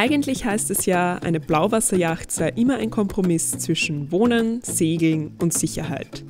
Eigentlich heißt es ja, eine Blauwasserjacht sei immer ein Kompromiss zwischen Wohnen, Segeln und Sicherheit.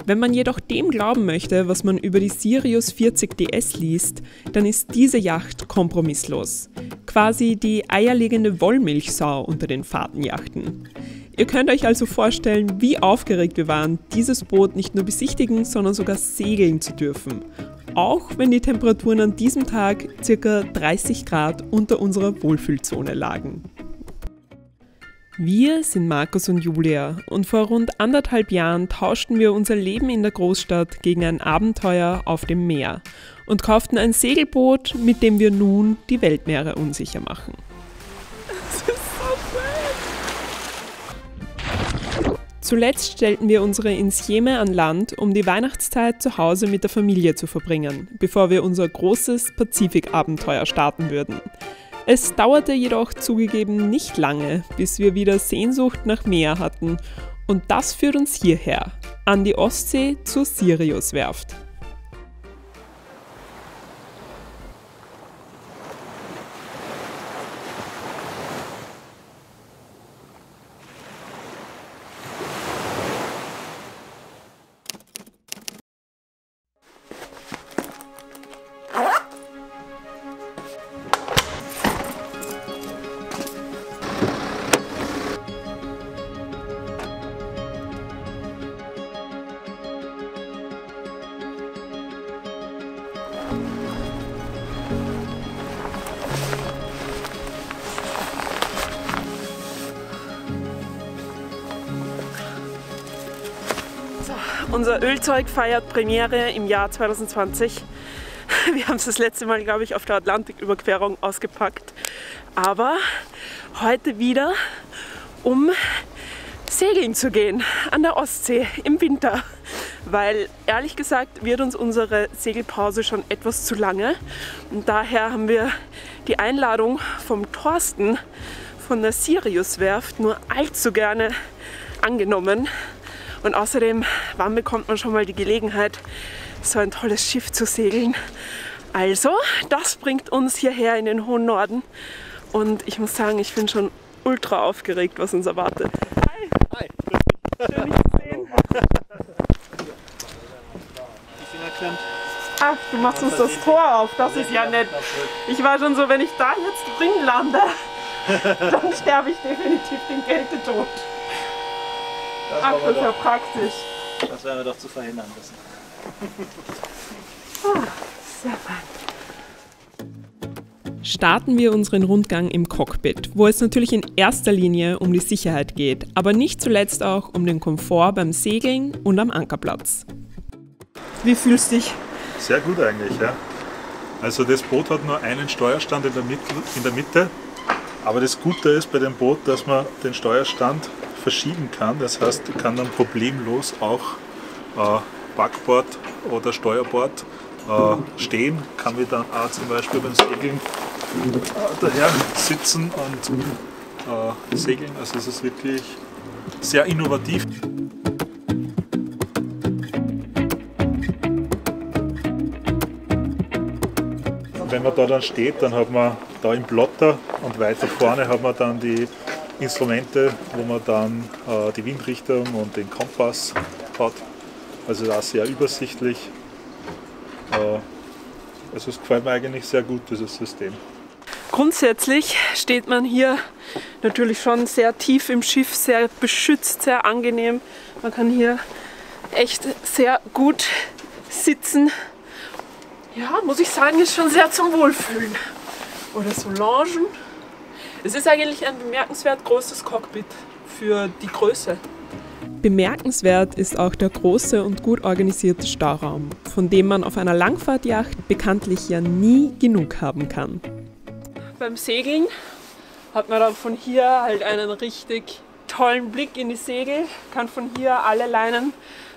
Wenn man jedoch dem glauben möchte, was man über die Sirius 40 DS liest, dann ist diese Yacht kompromisslos. Quasi die eierlegende Wollmilchsau unter den Fahrtenjachten. Ihr könnt euch also vorstellen, wie aufgeregt wir waren, dieses Boot nicht nur besichtigen, sondern sogar segeln zu dürfen. Auch wenn die Temperaturen an diesem Tag ca. 30 Grad unter unserer Wohlfühlzone lagen. Wir sind Markus und Julia und vor rund 1,5 Jahren tauschten wir unser Leben in der Großstadt gegen ein Abenteuer auf dem Meer und kauften ein Segelboot, mit dem wir nun die Weltmeere unsicher machen. Das ist so cool. Zuletzt stellten wir unsere Insieme an Land, um die Weihnachtszeit zu Hause mit der Familie zu verbringen, bevor wir unser großes Pazifikabenteuer starten würden. Es dauerte jedoch zugegeben nicht lange, bis wir wieder Sehnsucht nach Meer hatten. Und das führt uns hierher, an die Ostsee zur Sirius-Werft. Unser Ölzeug feiert Premiere im Jahr 2020. Wir haben es das letzte Mal, glaube ich, auf der Atlantiküberquerung ausgepackt. Aber heute wieder, um segeln zu gehen an der Ostsee im Winter. Weil ehrlich gesagt wird uns unsere Segelpause schon etwas zu lange. Und daher haben wir die Einladung vom Thorsten von der Sirius-Werft nur allzu gerne angenommen. Und außerdem, wann bekommt man schon mal die Gelegenheit, so ein tolles Schiff zu segeln? Also, das bringt uns hierher in den hohen Norden. Und ich muss sagen, ich bin schon ultra aufgeregt, was uns erwartet. Hi! Hi! Schön, dich zu sehen. Die Finger klemmt. Ach, du machst uns das Tor auf, das ist ja nett. Ich war schon so, wenn ich da jetzt drin lande, dann sterbe ich definitiv den Kältetod. Ach, das ist ja praktisch. Das werden wir doch zu verhindern müssen. Oh, sehr fein. Starten wir unseren Rundgang im Cockpit, wo es natürlich in erster Linie um die Sicherheit geht, aber nicht zuletzt auch um den Komfort beim Segeln und am Ankerplatz. Wie fühlst du dich? Sehr gut eigentlich, ja. Also das Boot hat nur einen Steuerstand in der Mitte, aber das Gute ist bei dem Boot, dass man den Steuerstand verschieben kann. Das heißt, ich kann dann problemlos auch Backbord oder Steuerbord stehen, kann mir dann auch zum Beispiel beim Segeln daher sitzen und segeln. Also es ist wirklich sehr innovativ. Wenn man da dann steht, dann hat man da im Plotter und weiter vorne hat man dann die Instrumente, wo man dann die Windrichtung und den Kompass hat. Also das ist sehr übersichtlich. Also es gefällt mir eigentlich sehr gut, dieses System. Grundsätzlich steht man hier natürlich schon sehr tief im Schiff, sehr beschützt, sehr angenehm. Man kann hier echt sehr gut sitzen. Ja, muss ich sagen, ist schon sehr zum Wohlfühlen. Oder so Loungen. Es ist eigentlich ein bemerkenswert großes Cockpit für die Größe. Bemerkenswert ist auch der große und gut organisierte Stauraum, von dem man auf einer Langfahrtjacht bekanntlich ja nie genug haben kann. Beim Segeln hat man dann von hier halt einen richtig tollen Blick in die Segel, kann von hier alle Leinen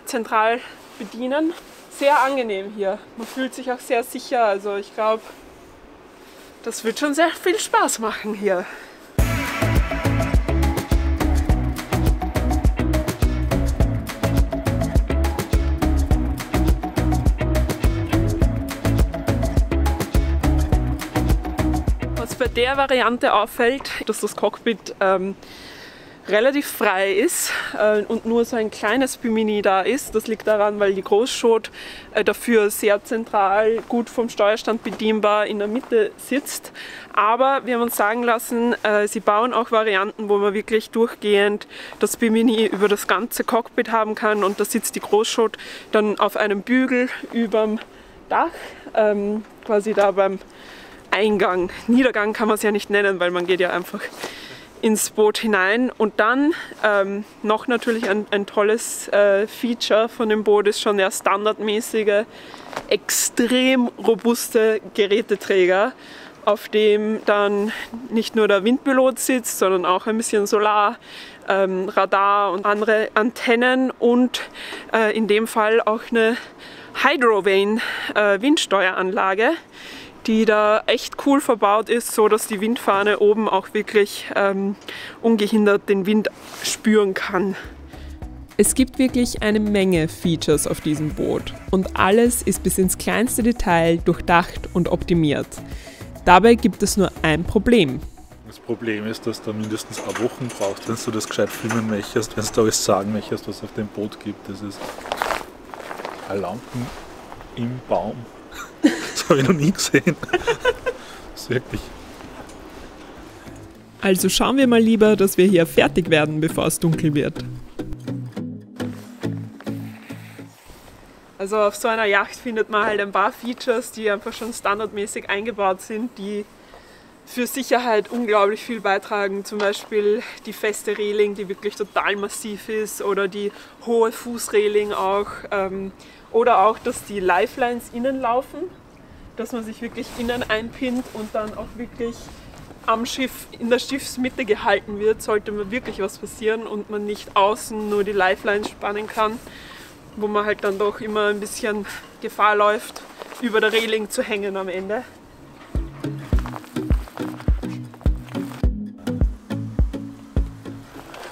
zentral bedienen. Sehr angenehm hier. Man fühlt sich auch sehr sicher, also ich glaube, das wird schon sehr viel Spaß machen hier. Was bei der Variante auffällt, dass das Cockpit relativ frei ist und nur so ein kleines Bimini da ist. Das liegt daran, weil die Großschot dafür sehr zentral, gut vom Steuerstand bedienbar in der Mitte sitzt. Aber wir haben uns sagen lassen, sie bauen auch Varianten, wo man wirklich durchgehend das Bimini über das ganze Cockpit haben kann und da sitzt die Großschot dann auf einem Bügel überm Dach, quasi da beim Eingang. Niedergang kann man es ja nicht nennen, weil man geht ja einfach ins Boot hinein. Und dann noch natürlich ein tolles Feature von dem Boot ist schon der standardmäßige, extrem robuste Geräteträger, auf dem dann nicht nur der Windpilot sitzt, sondern auch ein bisschen Solar, Radar und andere Antennen und in dem Fall auch eine Hydrovane Windsteueranlage, die da echt cool verbaut ist, so dass die Windfahne oben auch wirklich ungehindert den Wind spüren kann. Es gibt wirklich eine Menge Features auf diesem Boot und alles ist bis ins kleinste Detail durchdacht und optimiert. Dabei gibt es nur ein Problem. Das Problem ist, dass du mindestens eine Woche brauchst, wenn du das gescheit filmen möchtest, wenn du alles sagen möchtest, was es auf dem Boot gibt. Das ist eine Lampen im Baum. Das habe ich noch nie gesehen. Das ist wirklich. Also schauen wir mal lieber, dass wir hier fertig werden, bevor es dunkel wird. Also auf so einer Yacht findet man halt ein paar Features, die einfach schon standardmäßig eingebaut sind, die für Sicherheit unglaublich viel beitragen. Zum Beispiel die feste Reling, die wirklich total massiv ist, oder die hohe Fußreling auch. Oder auch, dass die Lifelines innen laufen, dass man sich wirklich innen einpinnt und dann auch wirklich am Schiff in der Schiffsmitte gehalten wird, sollte mal wirklich was passieren und man nicht außen nur die Lifelines spannen kann, wo man halt dann doch immer ein bisschen Gefahr läuft, über der Reling zu hängen am Ende.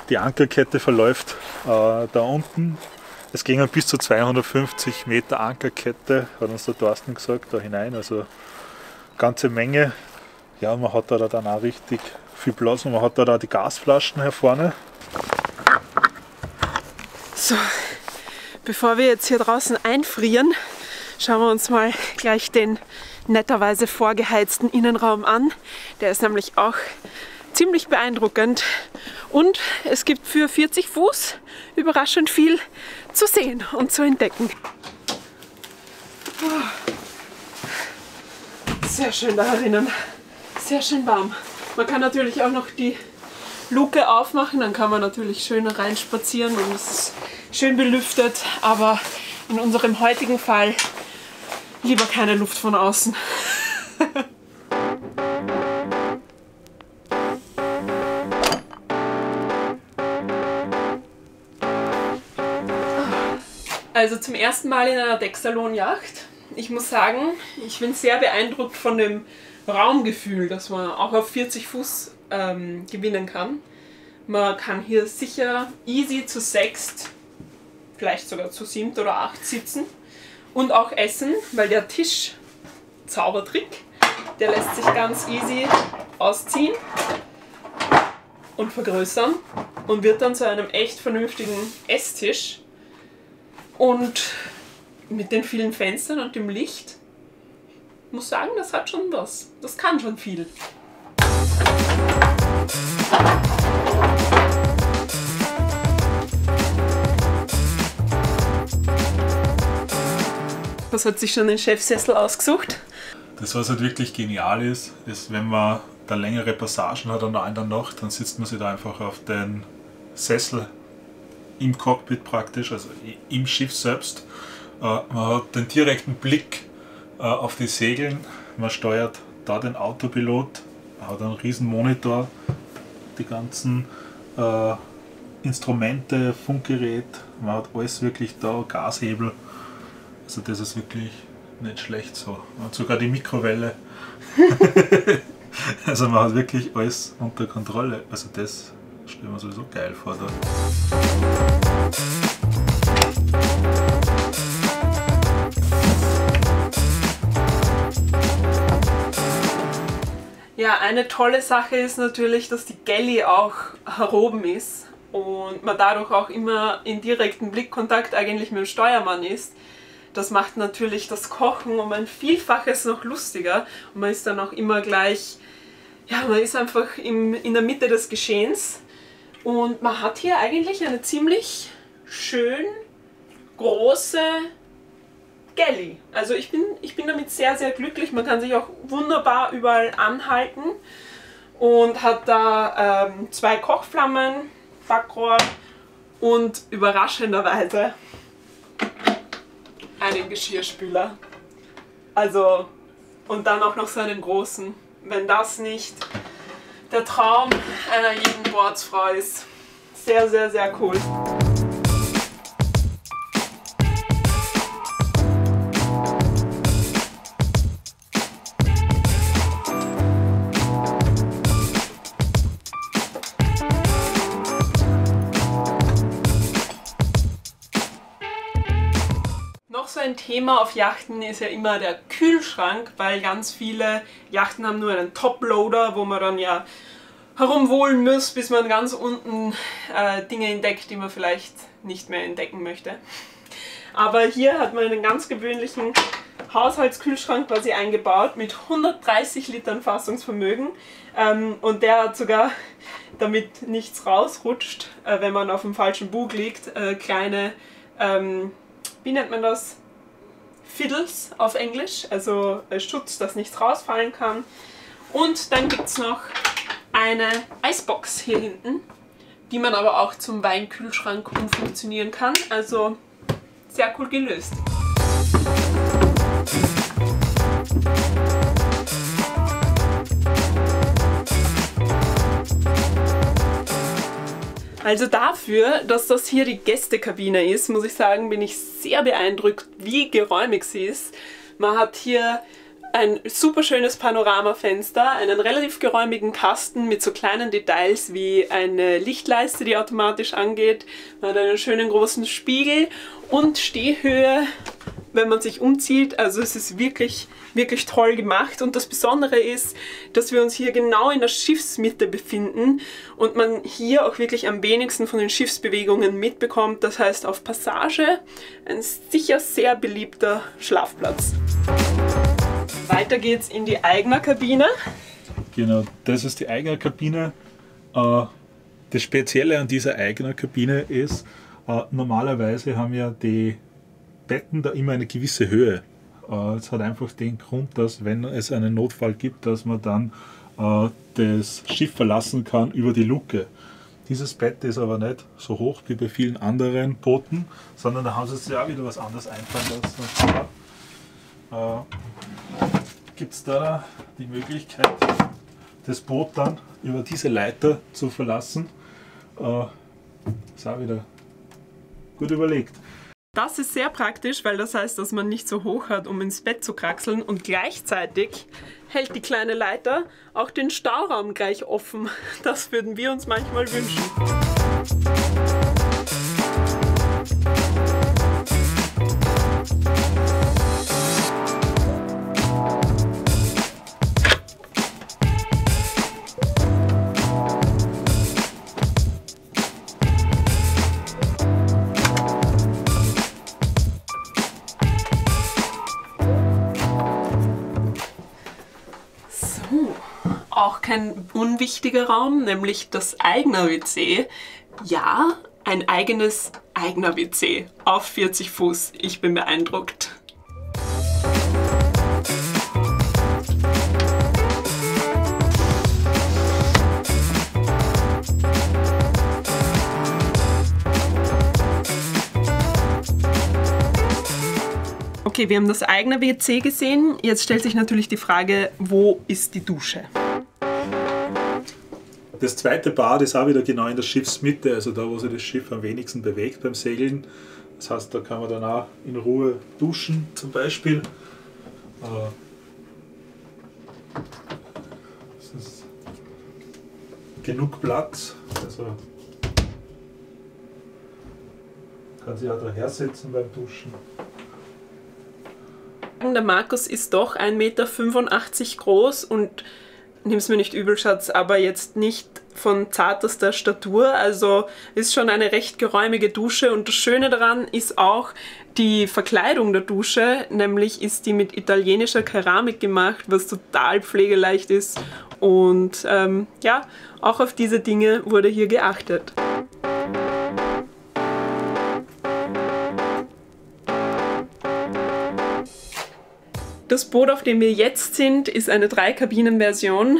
Die Ankerkette verläuft da unten. Es ging bis zu 250 Meter Ankerkette, hat uns der Thorsten gesagt, da hinein. Also ganze Menge. Ja, man hat da dann auch richtig viel Platz und man hat da die Gasflaschen hier vorne. So, bevor wir jetzt hier draußen einfrieren, schauen wir uns mal gleich den netterweise vorgeheizten Innenraum an. Der ist nämlich auch ziemlich beeindruckend und es gibt für 40 Fuß überraschend viel zu sehen und zu entdecken. Sehr schön da drinnen, sehr schön warm. Man kann natürlich auch noch die Luke aufmachen, dann kann man natürlich schön reinspazieren und es ist schön belüftet, aber in unserem heutigen Fall lieber keine Luft von außen. Also zum ersten Mal in einer Decksalon-Yacht. Ich muss sagen, ich bin sehr beeindruckt von dem Raumgefühl, das man auch auf 40 Fuß gewinnen kann. Man kann hier sicher easy zu 6, vielleicht sogar zu 7 oder 8 sitzen und auch essen, weil der Tisch, Zaubertrick, der lässt sich ganz easy ausziehen und vergrößern und wird dann zu einem echt vernünftigen Esstisch. Und mit den vielen Fenstern und dem Licht, muss sagen, das hat schon was. Das kann schon viel. Was hat sich schon den Chefsessel ausgesucht? Das, was halt wirklich genial ist, wenn man da längere Passagen hat in der Nacht, dann sitzt man sich da einfach auf den Sessel im Cockpit praktisch, also im Schiff selbst. Man hat den direkten Blick auf die Segeln, man steuert da den Autopilot, man hat einen riesen Monitor, die ganzen Instrumente, Funkgerät, man hat alles wirklich da, Gashebel, also das ist wirklich nicht schlecht so. Man hat sogar die Mikrowelle, also man hat wirklich alles unter Kontrolle, also das stellen wir sowieso geil vor da. Ja, eine tolle Sache ist natürlich, dass die Galley auch heroben ist und man dadurch auch immer in direkten Blickkontakt eigentlich mit dem Steuermann ist. Das macht natürlich das Kochen um ein Vielfaches noch lustiger und man ist dann auch immer gleich, ja, man ist einfach in der Mitte des Geschehens und man hat hier eigentlich eine ziemlich schön große Galley. Also ich bin damit sehr, sehr glücklich. Man kann sich auch wunderbar überall anhalten und hat da 2 Kochflammen, Backrohr und überraschenderweise einen Geschirrspüler. Also, und dann auch noch so einen großen. Wenn das nicht der Traum einer jeden Bordsfrau ist. Sehr, sehr, sehr cool. Noch so ein Thema auf Yachten ist ja immer der Kühlschrank, weil ganz viele Yachten haben nur einen Toploader, wo man dann ja herumwohlen muss, bis man ganz unten Dinge entdeckt, die man vielleicht nicht mehr entdecken möchte. Aber hier hat man einen ganz gewöhnlichen Haushaltskühlschrank quasi eingebaut mit 130 Litern Fassungsvermögen und der hat sogar, damit nichts rausrutscht, wenn man auf dem falschen Bug liegt, kleine, wie nennt man das? Fiddles auf Englisch, also Schutz, dass nichts rausfallen kann. Und dann gibt es noch eine Eisbox hier hinten, die man aber auch zum Weinkühlschrank umfunktionieren kann. Also sehr cool gelöst. Also dafür, dass das hier die Gästekabine ist, muss ich sagen, bin ich sehr beeindruckt, wie geräumig sie ist. Man hat hier ein super schönes Panoramafenster, einen relativ geräumigen Kasten mit so kleinen Details wie eine Lichtleiste, die automatisch angeht. Man hat einen schönen großen Spiegel und Stehhöhe, wenn man sich umzieht. Also es ist wirklich, wirklich toll gemacht. Und das Besondere ist, dass wir uns hier genau in der Schiffsmitte befinden und man hier auch wirklich am wenigsten von den Schiffsbewegungen mitbekommt. Das heißt, auf Passage ein sicher sehr beliebter Schlafplatz. Weiter geht's in die Eigner-Kabine. Genau, das ist die Eigner-Kabine. Das Spezielle an dieser Eigner-Kabine ist, normalerweise haben ja die Betten da immer eine gewisse Höhe. Es hat einfach den Grund, dass wenn es einen Notfall gibt, dass man dann das Schiff verlassen kann über die Luke. Dieses Bett ist aber nicht so hoch wie bei vielen anderen Booten, sondern da haben sie sich auch wieder was anderes einfallen lassen. Gibt es da die Möglichkeit, das Boot dann über diese Leiter zu verlassen. Ist auch wieder gut überlegt. Das ist sehr praktisch, weil das heißt, dass man nicht so hoch hat, um ins Bett zu kraxeln und gleichzeitig hält die kleine Leiter auch den Stauraum gleich offen. Das würden wir uns manchmal wünschen. Auch kein unwichtiger Raum, nämlich das Eigner-WC. Ja, ein eigenes Eigner-WC auf 40 Fuß. Ich bin beeindruckt. Okay, wir haben das eigene WC gesehen. Jetzt stellt sich natürlich die Frage, wo ist die Dusche? Das zweite Bad ist auch wieder genau in der Schiffsmitte, also da, wo sich das Schiff am wenigsten bewegt beim Segeln. Das heißt, da kann man dann auch in Ruhe duschen zum Beispiel. Es ist genug Platz, also kann sich auch daher setzen beim Duschen. Der Markus ist doch 1,85 Meter groß und nimm's mir nicht übel, Schatz, aber jetzt nicht von zartester Statur. Also ist schon eine recht geräumige Dusche und das Schöne daran ist auch die Verkleidung der Dusche, nämlich ist die mit italienischer Keramik gemacht, was total pflegeleicht ist und ja, auch auf diese Dinge wurde hier geachtet. Das Boot, auf dem wir jetzt sind, ist eine 3-Kabinen-Version.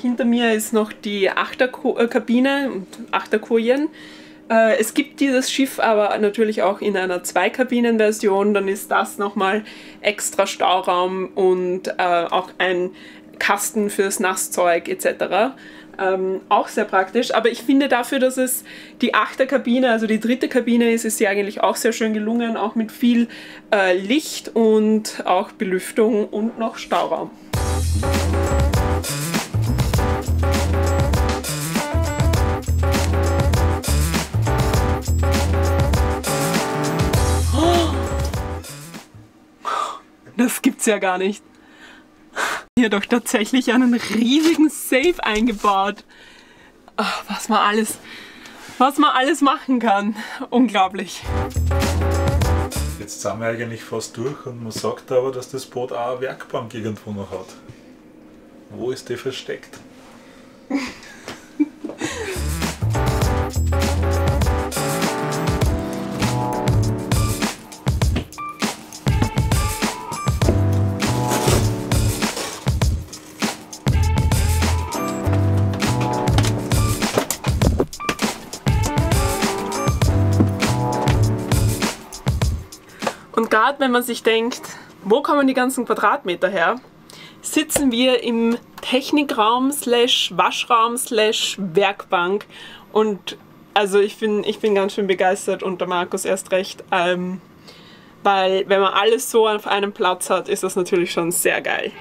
Hinter mir ist noch die 8er-Kabine und 8er-Kojen. Es gibt dieses Schiff aber natürlich auch in einer 2-Kabinen-Version. Dann ist das nochmal extra Stauraum und auch ein Kasten fürs Nasszeug etc. Auch sehr praktisch, aber ich finde dafür, dass es die 8er-Kabine, also die 3. Kabine ist, ist sie eigentlich auch sehr schön gelungen, auch mit viel Licht und auch Belüftung und noch Stauraum. Das gibt's ja gar nicht. Hier doch tatsächlich einen riesigen Safe eingebaut. Ach, was man alles machen kann. Unglaublich. Jetzt sind wir eigentlich fast durch und man sagt aber, dass das Boot auch eine Werkbank irgendwo noch hat. Wo ist die versteckt? Und gerade wenn man sich denkt, wo kommen die ganzen Quadratmeter her, sitzen wir im Technikraum / Waschraum / Werkbank und also ich bin ganz schön begeistert und der Markus erst recht, weil wenn man alles so auf einem Platz hat, ist das natürlich schon sehr geil.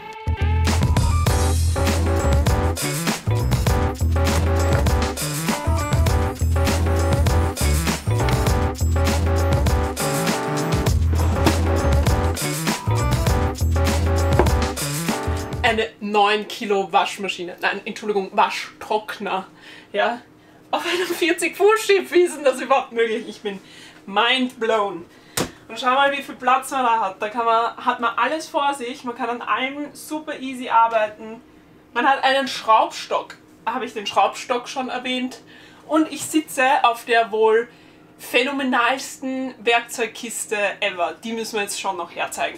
Eine 9 Kilo Waschmaschine, nein, Entschuldigung, Waschtrockner, ja, auf einem 40-Fuß-Schiff, wie ist denn das überhaupt möglich? Ich bin mind blown. Und schau mal, wie viel Platz man da hat. Da hat man alles vor sich, man kann an allem super easy arbeiten. Man hat einen Schraubstock, habe ich den Schraubstock schon erwähnt? Und ich sitze auf der wohl phänomenalsten Werkzeugkiste ever. Die müssen wir jetzt schon noch herzeigen.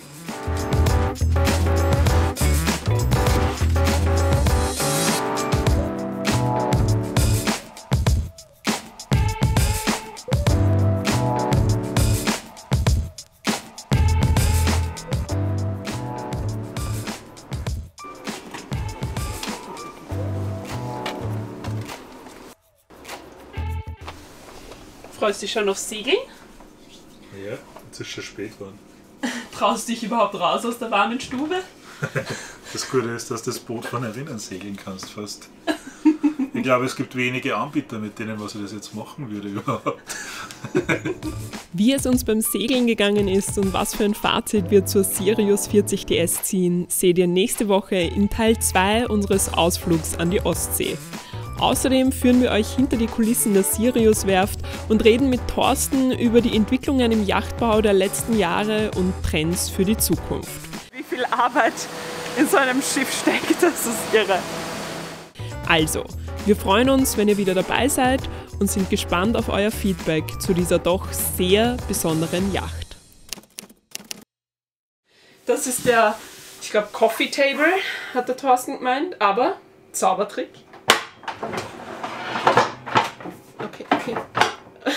Freust du dich schon auf Segeln? Ja, jetzt ist schon spät geworden. Traust du dich überhaupt raus aus der warmen Stube? Das Gute ist, dass das Boot von herinnen segeln kannst fast. Ich glaube, es gibt wenige Anbieter, mit denen was ich das jetzt machen würde überhaupt. Wie es uns beim Segeln gegangen ist und was für ein Fazit wir zur Sirius 40 DS ziehen, seht ihr nächste Woche in Teil 2 unseres Ausflugs an die Ostsee. Außerdem führen wir euch hinter die Kulissen der Sirius-Werft und reden mit Thorsten über die Entwicklungen im Yachtbau der letzten Jahre und Trends für die Zukunft. Wie viel Arbeit in so einem Schiff steckt, das ist irre. Also, wir freuen uns, wenn ihr wieder dabei seid und sind gespannt auf euer Feedback zu dieser doch sehr besonderen Yacht. Das ist der, ich glaube, Coffee Table, hat der Thorsten gemeint, aber Zaubertrick. Okay.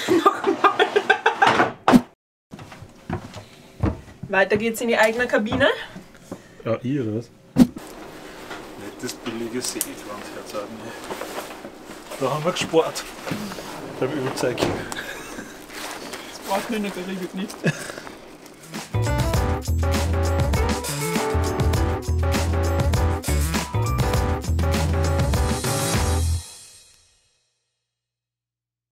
Nochmal. Weiter geht's in die eigene Kabine. Ja, ich oder was? Nettes billiges Segelgewand herzeigen. Da haben wir gespart. Beim Ölzeug. Das braucht man in der Karibik nicht.